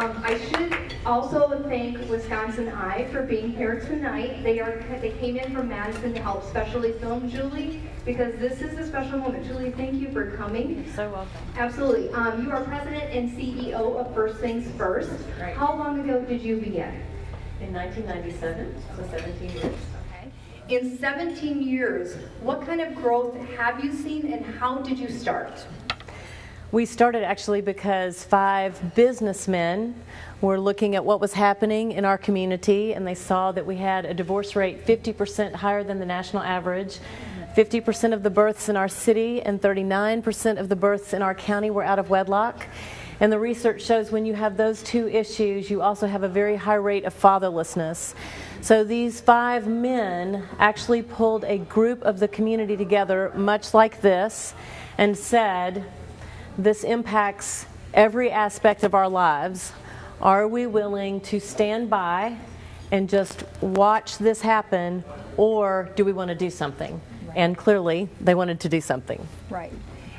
I should also thank Wisconsin Eye for being here tonight. They came in from Madison to help specially film Julie, because this is a special moment. Julie, thank you for coming. You're so welcome. Absolutely. You are president and CEO of First Things First. Right. How long ago did you begin? In 1997, so 17 years. Okay. In 17 years, what kind of growth have you seen, and how did you start? We started actually because 5 businessmen were looking at what was happening in our community, and they saw that we had a divorce rate 50% higher than the national average. 50% of the births in our city and 39% of the births in our county were out of wedlock. And the research shows when you have those 2 issues, you also have a very high rate of fatherlessness. So these 5 men actually pulled a group of the community together, much like this, and said, this impacts every aspect of our lives. Are we willing to stand by and just watch this happen, or do we want to do something? Right. And clearly, they wanted to do something. Right.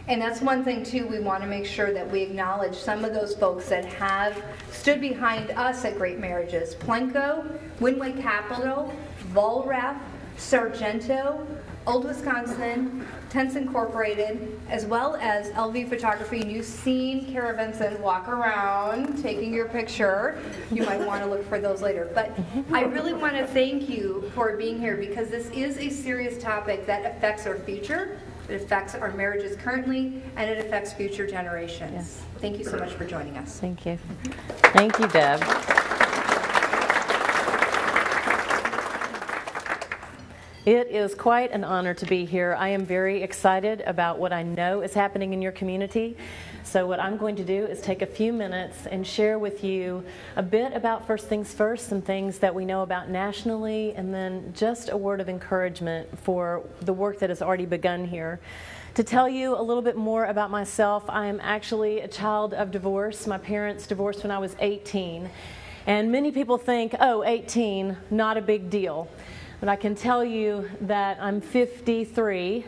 And that's one thing, too, we want to make sure that we acknowledge some of those folks that have stood behind us at Great Marriages. Plenko, Winway Capital, Volrath, Sargento, Old Wisconsin, Tents Incorporated, as well as LV Photography. And you've seen Kara Vincent walk around taking your picture. You might want to look for those later. But I really want to thank you for being here, because this is a serious topic that affects our future. It affects our marriages currently, and it affects future generations. Yes. Thank you so much for joining us. Thank you. Thank you, Deb. It is quite an honor to be here. I am very excited about what I know is happening in your community. So what I'm going to do is take a few minutes and share with you a bit about First Things First, some things that we know about nationally, and then just a word of encouragement for the work that has already begun here. To tell you a little bit more about myself, I am actually a child of divorce. My parents divorced when I was 18. And many people think, oh, 18, not a big deal. But I can tell you that I'm 53,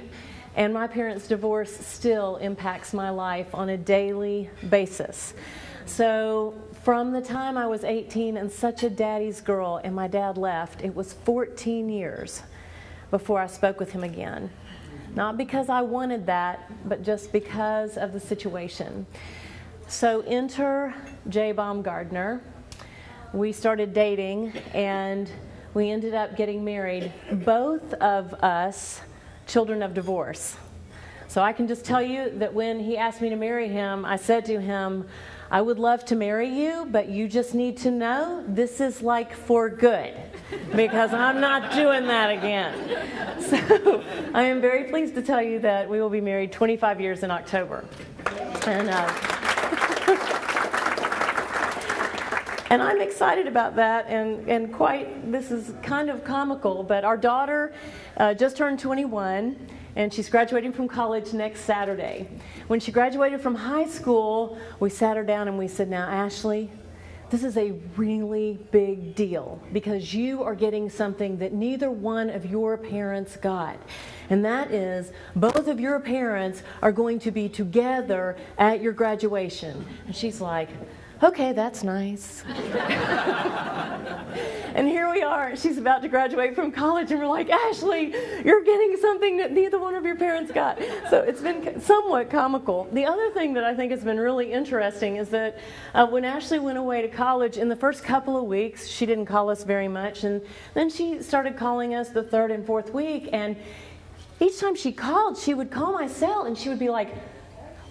and my parents' divorce still impacts my life on a daily basis. So from the time I was 18 and such a daddy's girl and my dad left, it was 14 years before I spoke with him again. Not because I wanted that, but just because of the situation. So enter Julie Baumgardner. We started dating, and we ended up getting married, both of us children of divorce. So I can just tell you that when he asked me to marry him, I said to him, I would love to marry you, but you just need to know this is like for good, because I'm not doing that again. So I am very pleased to tell you that we will be married 25 years in October. And I'm excited about that, and this is kind of comical, but our daughter just turned 21, and she's graduating from college next Saturday. When she graduated from high school, we sat her down and we said, now, Ashley, this is a really big deal, because you are getting something that neither one of your parents got. And that is, both of your parents are going to be together at your graduation. And she's like, okay, that's nice. And here we are. She's about to graduate from college, and we're like, Ashley, you're getting something that neither one of your parents got. So it's been somewhat comical. The other thing that I think has been really interesting is that when Ashley went away to college, in the first couple of weeks, she didn't call us very much. And then she started calling us the 3rd and 4th week. And each time she called, she would call my cell, and she would be like,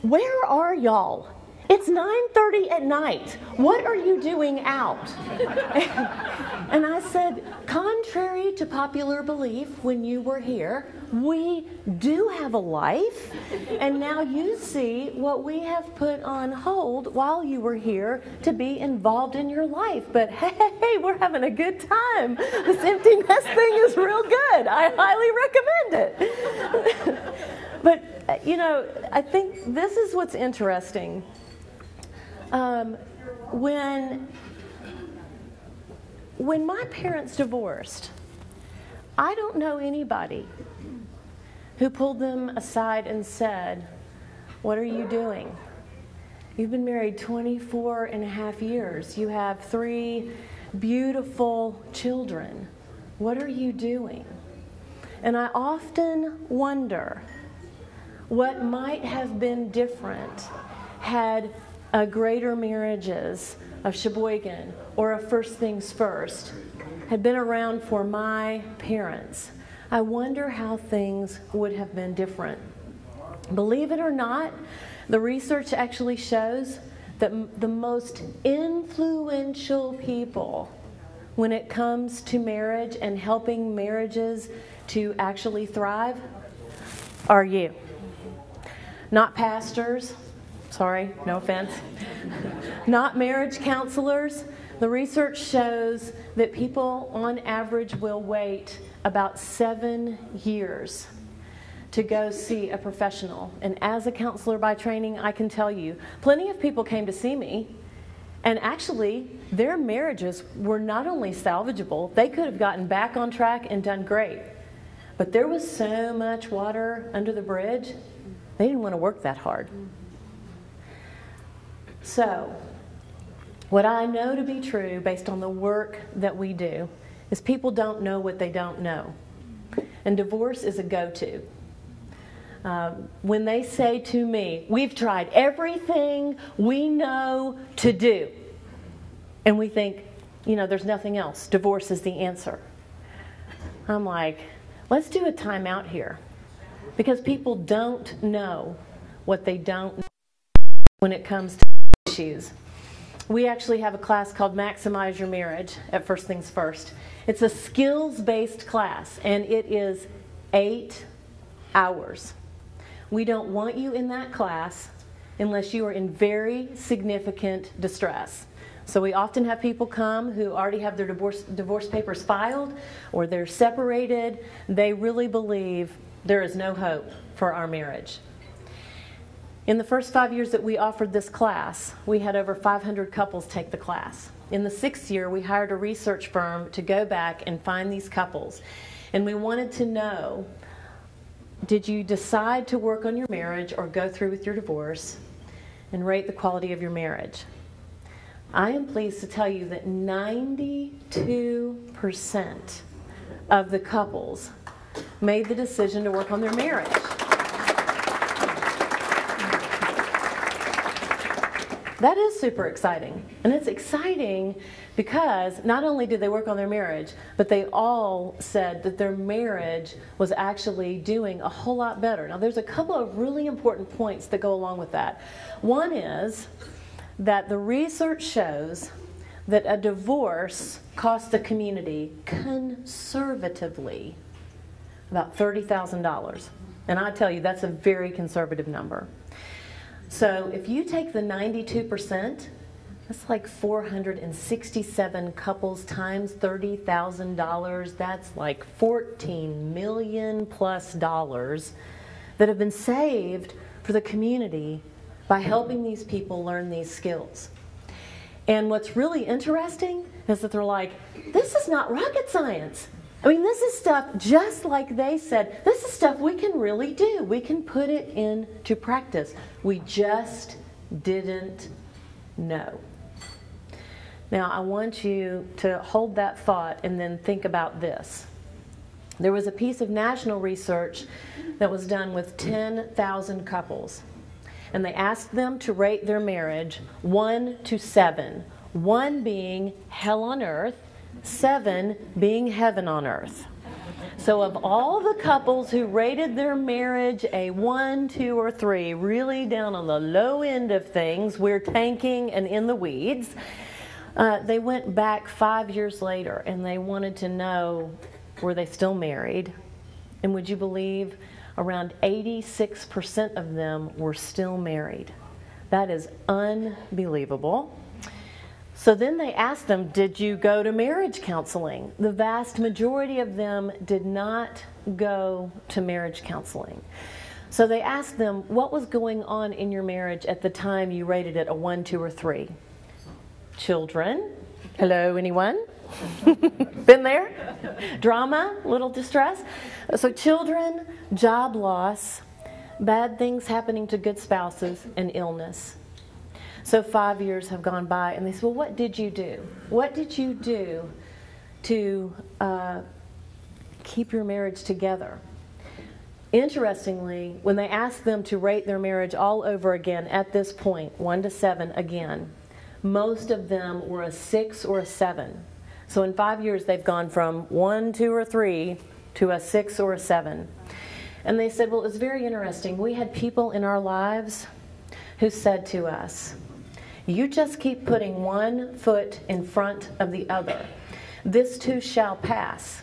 where are y'all? It's 9:30 at night. What are you doing out? And I said, contrary to popular belief when you were here, we do have a life. And now you see what we have put on hold while you were here to be involved in your life. But hey, we're having a good time. This empty nest thing is real good. I highly recommend it. But, you know, I think this is what's interesting. When my parents divorced, I don't know anybody who pulled them aside and said, what are you doing? You've been married 24 and a half years. You have 3 beautiful children. What are you doing? And I often wonder what might have been different had a Greater Marriages of Sheboygan or a First Things First had been around for my parents. I wonder how things would have been different. Believe it or not, the research actually shows that the most influential people when it comes to marriage and helping marriages to actually thrive are you. Not pastors, sorry, no offense. Not marriage counselors. The research shows that people on average will wait about 7 years to go see a professional. And as a counselor by training, I can tell you, plenty of people came to see me, and actually, their marriages were not only salvageable, they could have gotten back on track and done great. But there was so much water under the bridge, they didn't want to work that hard. So, what I know to be true based on the work that we do is people don't know what they don't know. And divorce is a go-to. When they say to me, we've tried everything we know to do, and we think, there's nothing else. Divorce is the answer. I'm like, let's do a timeout here. Because people don't know what they don't know when it comes to issues. We actually have a class called Maximize Your Marriage at First Things First. It's a skills-based class, and it is 8 hours. We don't want you in that class unless you are in very significant distress. So we often have people come who already have their divorce papers filed, or they're separated. They really believe there is no hope for our marriage. In the first 5 years that we offered this class, we had over 500 couples take the class. In the 6th year, we hired a research firm to go back and find these couples. And we wanted to know, did you decide to work on your marriage or go through with your divorce, and rate the quality of your marriage? I am pleased to tell you that 92% of the couples made the decision to work on their marriage. That is super exciting. And it's exciting because not only did they work on their marriage, but they all said that their marriage was actually doing a whole lot better. Now, there's a couple of really important points that go along with that. One is that the research shows that a divorce costs the community conservatively about $30,000. And I tell you, that's a very conservative number. So if you take the 92%, that's like 467 couples times $30,000. That's like $14 million plus that have been saved for the community by helping these people learn these skills. And what's really interesting is that they're like, this is not rocket science. I mean, this is stuff just like they said. This is stuff we can really do. We can put it into practice. We just didn't know. Now, I want you to hold that thought and then think about this. There was a piece of national research that was done with 10,000 couples. And they asked them to rate their marriage 1 to 7. 1 being hell on earth, 7 being heaven on earth. So of all the couples who rated their marriage a 1, 2, or 3, really down on the low end of things, we're tanking and in the weeds, they went back 5 years later and they wanted to know, were they still married? And would you believe around 86% of them were still married? That is unbelievable. So then they asked them, did you go to marriage counseling? The vast majority of them did not go to marriage counseling. So they asked them, what was going on in your marriage at the time you rated it a 1, 2, or 3? Children. Hello, anyone? Been there? Drama, little distress. So children, job loss, bad things happening to good spouses, and illness. So 5 years have gone by, and they said, well, what did you do? What did you do to keep your marriage together? Interestingly, when they asked them to rate their marriage all over again at this point, 1 to 7 again, most of them were a 6 or a 7. So in 5 years, they've gone from 1, 2, or 3 to a 6 or a 7. And they said, well, it was very interesting. We had people in our lives who said to us, you just keep putting one foot in front of the other. This too shall pass.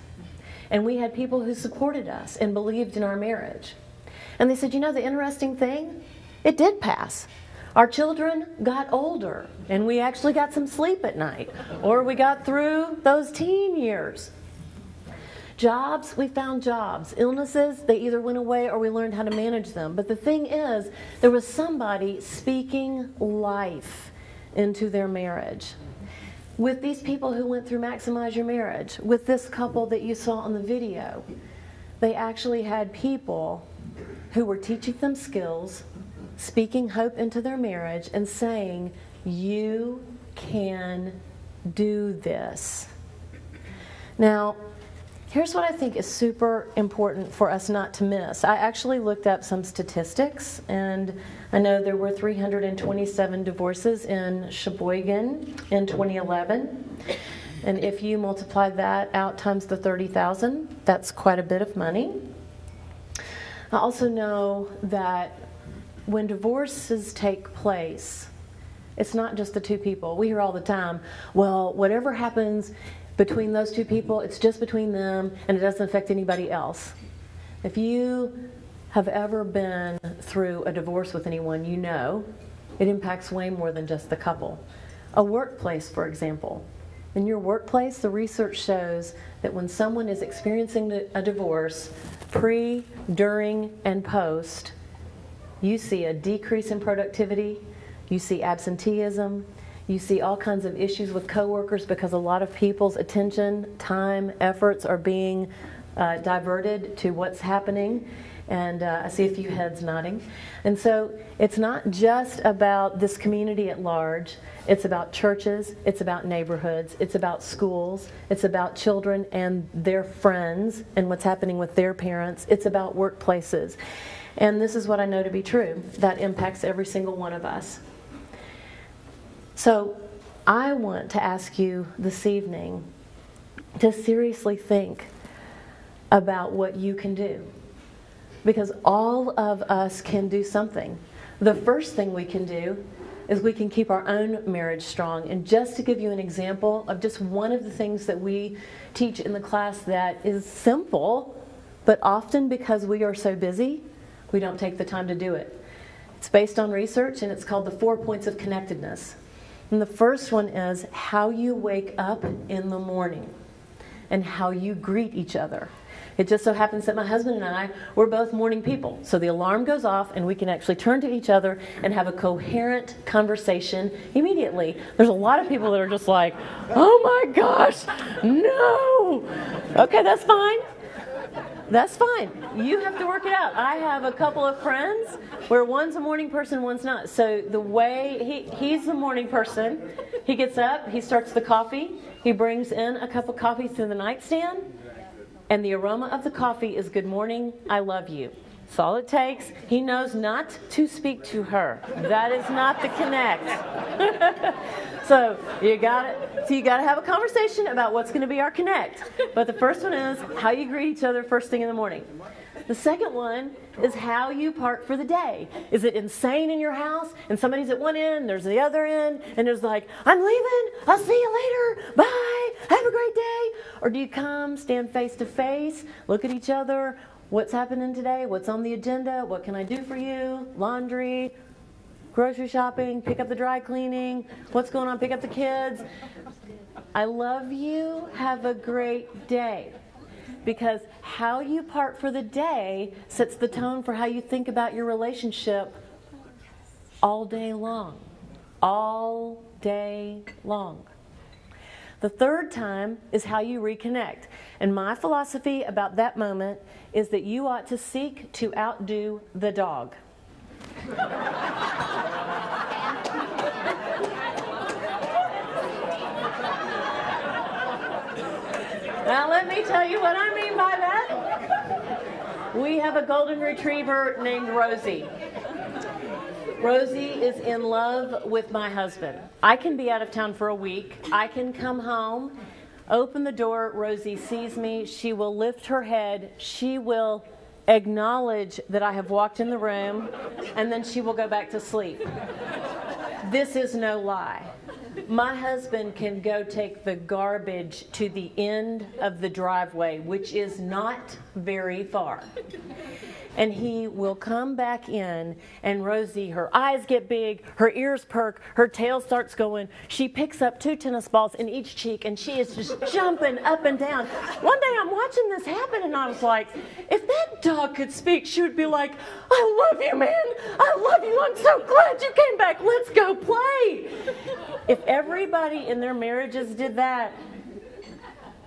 And we had people who supported us and believed in our marriage. And they said, you know, the interesting thing? It did pass. Our children got older, and we actually got some sleep at night. Or we got through those teen years. Jobs, we found jobs. Illnesses, they either went away or we learned how to manage them. But the thing is, there was somebody speaking life into their marriage. With these people who went through Maximize Your Marriage, with this couple that you saw on the video, they actually had people who were teaching them skills, speaking hope into their marriage, and saying, you can do this. Now, here's what I think is super important for us not to miss. I actually looked up some statistics, and I know there were 327 divorces in Sheboygan in 2011. And if you multiply that out times the 30,000, that's quite a bit of money. I also know that when divorces take place, it's not just the two people. We hear all the time, well, whatever happens between those two people, it's just between them, and it doesn't affect anybody else. If you have ever been through a divorce with anyone, you know it impacts way more than just the couple. A workplace, for example. In your workplace, the research shows that when someone is experiencing a divorce, pre, during, and post, you see a decrease in productivity, you see absenteeism, you see all kinds of issues with coworkers because a lot of people's attention, time, efforts are being diverted to what's happening. And I see a few heads nodding. And so it's not just about this community at large. It's about churches. It's about neighborhoods. It's about schools. It's about children and their friends and what's happening with their parents. It's about workplaces. And this is what I know to be true. That impacts every single one of us. So I want to ask you this evening to seriously think about what you can do. Because all of us can do something. The first thing we can do is we can keep our own marriage strong. And just to give you an example of just one of the things that we teach in the class that is simple, but often because we are so busy, we don't take the time to do it. It's based on research, and it's called the 4 points of connectedness. And the first one is how you wake up in the morning and how you greet each other. It just so happens that my husband and I, we're both morning people. So the alarm goes off and we can actually turn to each other and have a coherent conversation immediately. There's a lot of people that are just like, oh my gosh, no. Okay, that's fine. That's fine. You have to work it out. I have a couple of friends where one's a morning person, one's not. So the way he's the morning person, he gets up, he starts the coffee, he brings in a cup of coffee to the nightstand, and the aroma of the coffee is good morning, I love you. That's all it takes. He knows not to speak to her. That is not the connect. So you got to have a conversation about what's going to be our connect. But the first one is how you greet each other first thing in the morning. The second one is how you park for the day. Is it insane in your house and somebody's at one end, there's the other end, and there's like, I'm leaving, I'll see you later, bye, have a great day? Or do you come, stand face to face, look at each other, what's happening today, what's on the agenda, what can I do for you, laundry, grocery shopping, pick up the dry cleaning, what's going on, pick up the kids. I love you, have a great day. Because how you part for the day sets the tone for how you think about your relationship all day long. All day long. The third time is how you reconnect. And my philosophy about that moment is that you ought to seek to outdo the dog. Now, let me tell you what I mean by that. We have a golden retriever named Rosie. Rosie is in love with my husband. I can be out of town for a week. I can come home, open the door. Rosie sees me. She will lift her head. She will acknowledge that I have walked in the room, and then she will go back to sleep. This is no lie. My husband can go take the garbage to the end of the driveway, which is not very far. And he will come back in, and Rosie, her eyes get big, her ears perk, her tail starts going. She picks up 2 tennis balls in each cheek, and she is just jumping up and down. One day I'm watching this happen, and I was like, if that dog could speak, she would be like, I love you, man. I love you. I'm so glad you came back. Let's go play. If everybody in their marriages did that,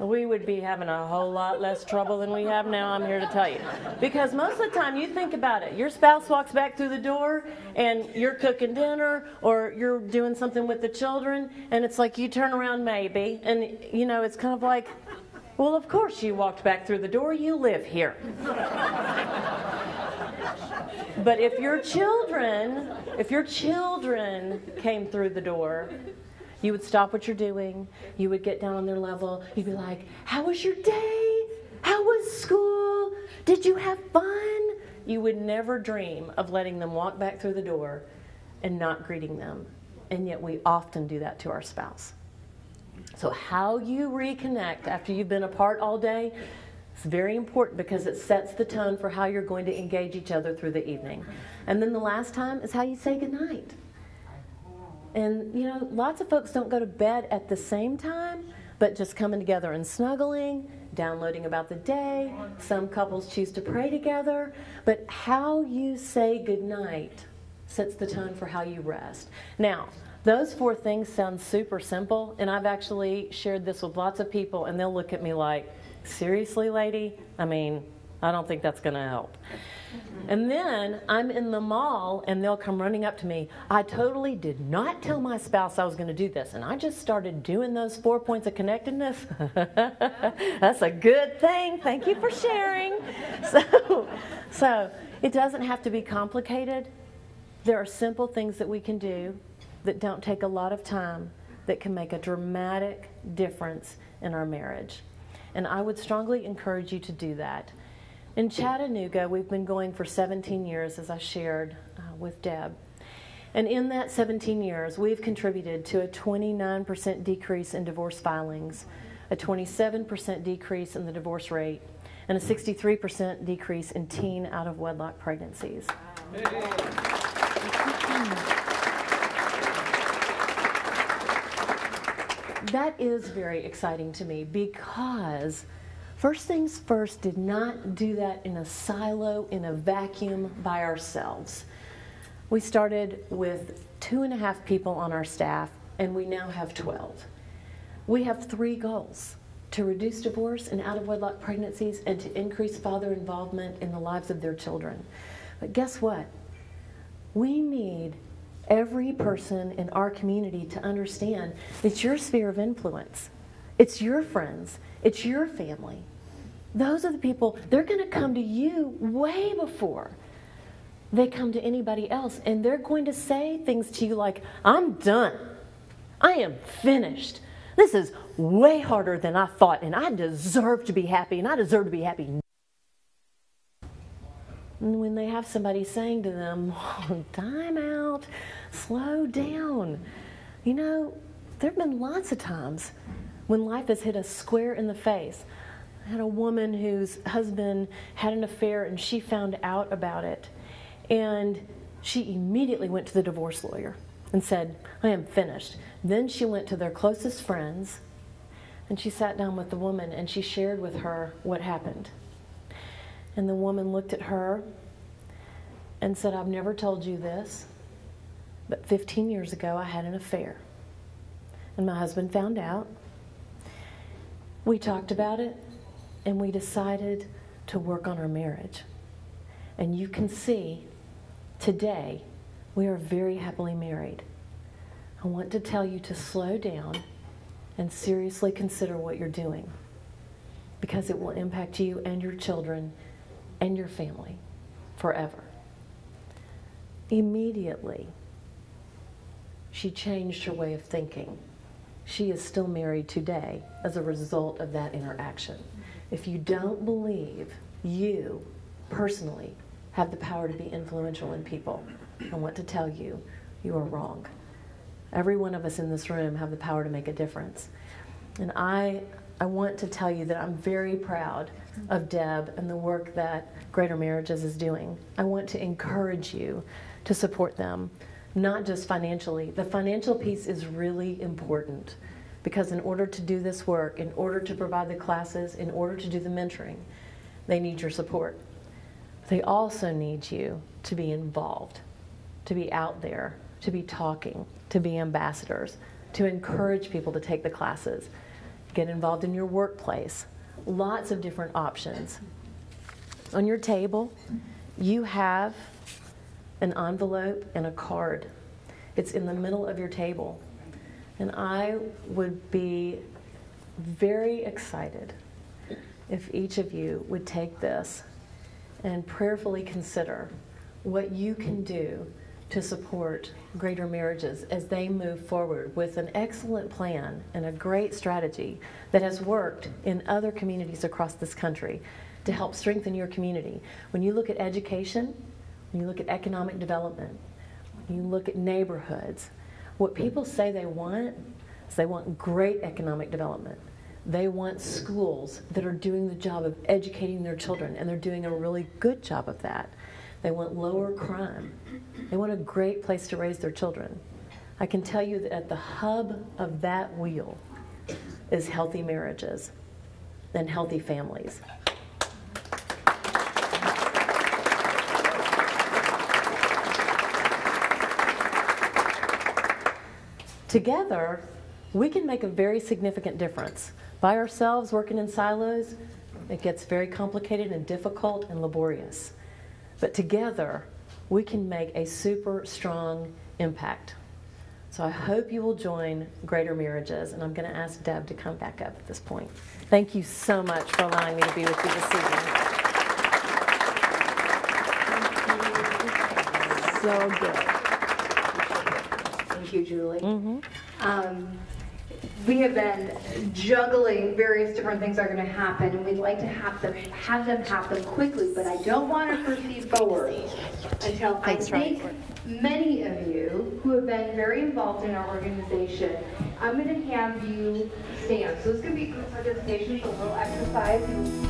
we would be having a whole lot less trouble than we have now, I'm here to tell you. Because most of the time, you think about it, your spouse walks back through the door and you're cooking dinner or you're doing something with the children, and it's like you turn around maybe, and you know, it's kind of like, well, of course you walked back through the door, you live here. But if your children came through the door, you would stop what you're doing. You would get down on their level. You'd be like, how was your day? How was school? Did you have fun? You would never dream of letting them walk back through the door and not greeting them. And yet we often do that to our spouse. So how you reconnect after you've been apart all day is very important, because it sets the tone for how you're going to engage each other through the evening. And then the last time is how you say goodnight. And, you know, lots of folks don't go to bed at the same time, but just coming together and snuggling, downloading about the day. Some couples choose to pray together. But how you say goodnight sets the tone for how you rest. Now, those 4 things sound super simple, and I've actually shared this with lots of people, and they'll look at me like, seriously, lady? I mean, I don't think that's going to help. And then I'm in the mall, and they'll come running up to me. I totally did not tell my spouse I was going to do this, and I just started doing those 4 points of connectedness. That's a good thing. Thank you for sharing. So it doesn't have to be complicated. There are simple things that we can do that don't take a lot of time that can make a dramatic difference in our marriage. And I would strongly encourage you to do that. In Chattanooga, we've been going for 17 years, as I shared with Deb. And in that 17 years, we've contributed to a 29% decrease in divorce filings, a 27% decrease in the divorce rate, and a 63% decrease in teen out-of-wedlock pregnancies. That is very exciting to me, because First Things First did not do that in a silo, in a vacuum, by ourselves. We started with 2.5 people on our staff, and we now have 12. We have 3 goals: to reduce divorce and out-of-wedlock pregnancies, and to increase father involvement in the lives of their children. But guess what? We need every person in our community to understand it's your sphere of influence. It's your friends. It's your family. Those are the people, they're going to come to you way before they come to anybody else. And they're going to say things to you like, I'm done. I am finished. This is way harder than I thought, and I deserve to be happy, and I deserve to be happy. And when they have somebody saying to them, time out, slow down. You know, there have been lots of times when life has hit us square in the face. I had a woman whose husband had an affair, and she found out about it. And she immediately went to the divorce lawyer and said, I am finished. Then she went to their closest friends, and she sat down with the woman, and she shared with her what happened. And the woman looked at her and said, I've never told you this, but 15 years ago I had an affair. And my husband found out. We talked about it, and we decided to work on our marriage. And you can see, today, we are very happily married. I want to tell you to slow down and seriously consider what you're doing. because it will impact you and your children and your family forever. Immediately, she changed her way of thinking. She is still married today as a result of that interaction. If you don't believe you personally have the power to be influential in people, I want to tell you, you are wrong. Every one of us in this room have the power to make a difference. And I want to tell you that I'm very proud of Deb and the work that Greater Marriages is doing. I want to encourage you to support them, not just financially. The financial piece is really important because in order to do this work, in order to provide the classes, in order to do the mentoring, they need your support. They also need you to be involved, to be out there, to be talking, to be ambassadors, to encourage people to take the classes, get involved in your workplace. Lots of different options. On your table, you have an envelope and a card. It's in the middle of your table. And I would be very excited if each of you would take this and prayerfully consider what you can do to support Greater Marriages as they move forward with an excellent plan and a great strategy that has worked in other communities across this country to help strengthen your community. When you look at education, when you look at economic development, when you look at neighborhoods, what people say they want is they want great economic development. They want schools that are doing the job of educating their children, and they're doing a really good job of that. They want lower crime. They want a great place to raise their children. I can tell you that at the hub of that wheel is healthy marriages and healthy families. Together, we can make a very significant difference. By ourselves, working in silos, it gets very complicated and difficult and laborious. But together, we can make a super strong impact. So I hope you will join Greater Marriages, and I'm going to ask Deb to come back up at this point. Thank you so much for allowing me to be with you this evening. So good. Thank you, Julie. Mm-hmm. We have been juggling various different things that are going to happen, and we'd like to have them happen quickly, but I don't want to proceed forward until I thank many of you who have been very involved in our organization. I'm going to have you stand. So it's going to be group participation, so a little exercise.